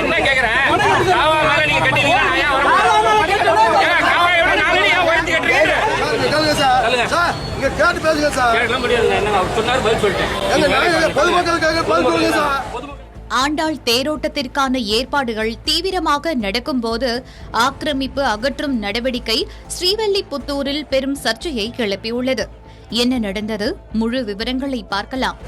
என்ன கேக்குறேன் ஆண்டாள் தேரோட்டத்திற்கான ஏற்பாடுகள் தீவிரமாக நடக்கும்போது ஆக்கிரமிப்பு அகற்றும் நடவடிக்கை ஸ்ரீவில்லிபுத்தூரில் பெரும் சர்ச்சையை கிளப்பியுள்ளது. என்ன நடந்தது? முழு விவரங்களை பார்க்கலாம்.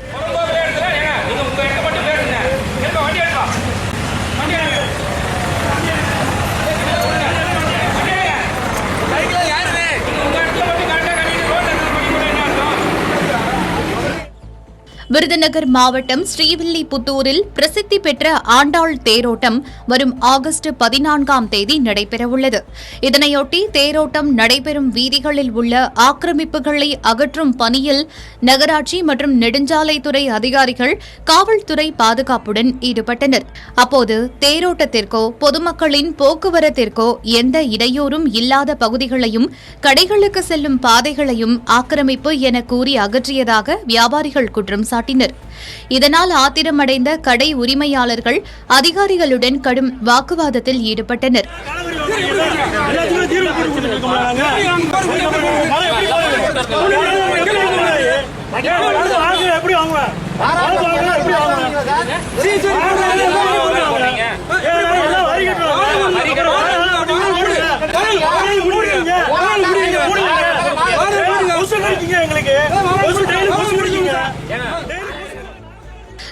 விருதுநகர் மாவட்டம் ஸ்ரீவில்லிபுத்தூரில் பிரசித்தி பெற்ற ஆண்டாள் தேரோட்டம் வரும் ஆகஸ்ட் 14ஆம் தேதி நடைபெறவுள்ளது. இதனையொட்டி தேரோட்டம் நடைபெறும் வீதிகளில் உள்ள ஆக்கிரமிப்புகளை அகற்றும் பணியில் நகராட்சி மற்றும் நெடுஞ்சாலைத்துறை அதிகாரிகள் காவல்துறை பாதுகாப்புடன் ஈடுபட்டனர். அப்போது தேரோட்டத்திற்கோ பொதுமக்களின் போக்குவரத்திற்கோ எந்த இடையூறும் இல்லாத பகுதிகளையும் கடைகளுக்கு செல்லும் பாதைகளையும் ஆக்கிரமிப்பு என கூறி அகற்றியதாக வியாபாரிகள் குற்றம் சாட்டினர். இதனால் ஆத்திரமடைந்த கடை உரிமையாளர்கள் அதிகாரிகளுடன் கடும் வாக்குவாதத்தில் ஈடுபட்டனர்.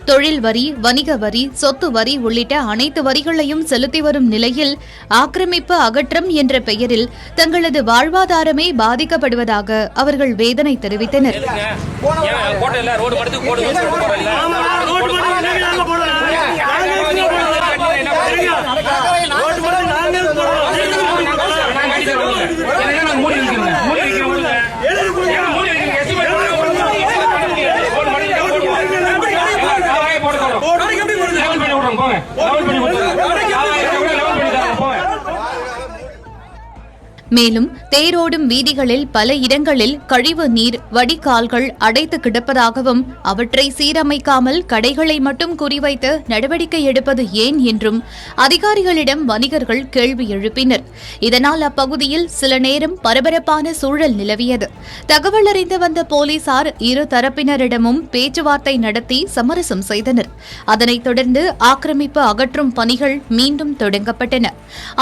தொழில் வரி, வணிக வரி, சொத்து வரி உள்ளிட்ட அனைத்து வரிகளையும் செலுத்தி வரும் நிலையில் ஆக்கிரமிப்பு அகற்றம் என்ற பெயரில் தங்களது வாழ்வாதாரமே பாதிக்கப்படுவதாக அவர்கள் வேதனை தெரிவித்தனர். மேலும் தேரோடும் வீதிகளில் பல இடங்களில் கழிவு நீர் வடிகால்கள் அடைத்து கிடப்பதாகவும் அவற்றை சீரமைக்காமல் கடைகளை மட்டும் குறிவைத்து நடவடிக்கை எடுப்பது ஏன் என்றும் அதிகாரிகளிடம் வணிகர்கள் கேள்வி எழுப்பினர். இதனால் அப்பகுதியில் சில நேரம் பரபரப்பான சூழல் நிலவியது. தகவல் அறிந்து வந்த போலீசார் இரு தரப்பினரிடமும் பேச்சுவார்த்தை நடத்தி சமரசம் செய்தனர். அதனைத் தொடர்ந்து ஆக்கிரமிப்பு அகற்றும் பணிகள் மீண்டும் தொடங்கப்பட்டன.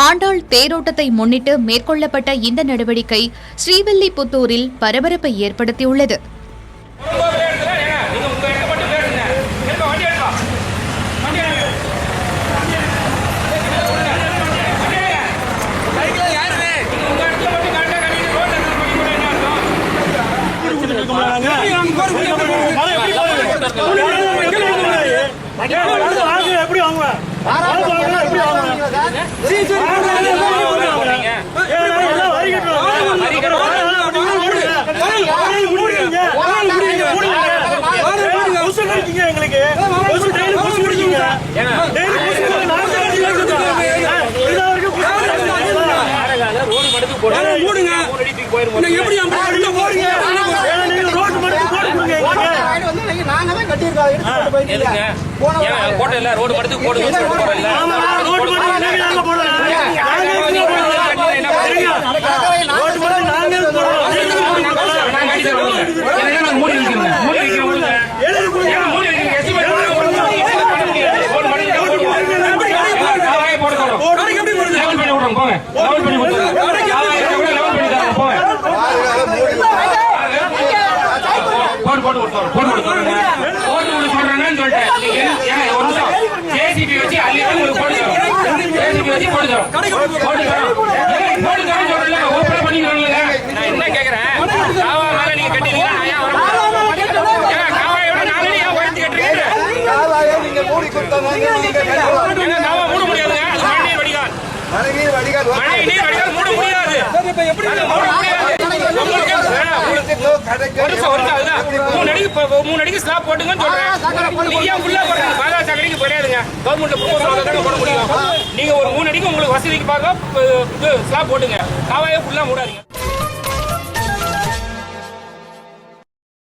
ஆண்டாள் தேரோட்டத்தை முன்னிட்டு மேற்கொள்ளப்பட்ட இந்த நடவடிக்கை ஸ்ரீவில்லிபுத்தூரில் பரபரப்பை ஏற்படுத்தியுள்ளது. ரோடு படுத்து போடுங்க. என்ன கேக்குறேன் மூணு அடிக்கு ஸ்லாப் போட்டுங்கன்னு சொல்றேன். நீங்க ஒரு 3 அடிக்கு உங்களுக்கு வசதிக்கு பார்க்க ஸ்லாப் போட்டுங்க. காவாயே ஃபுல்லா மூடாதீங்க.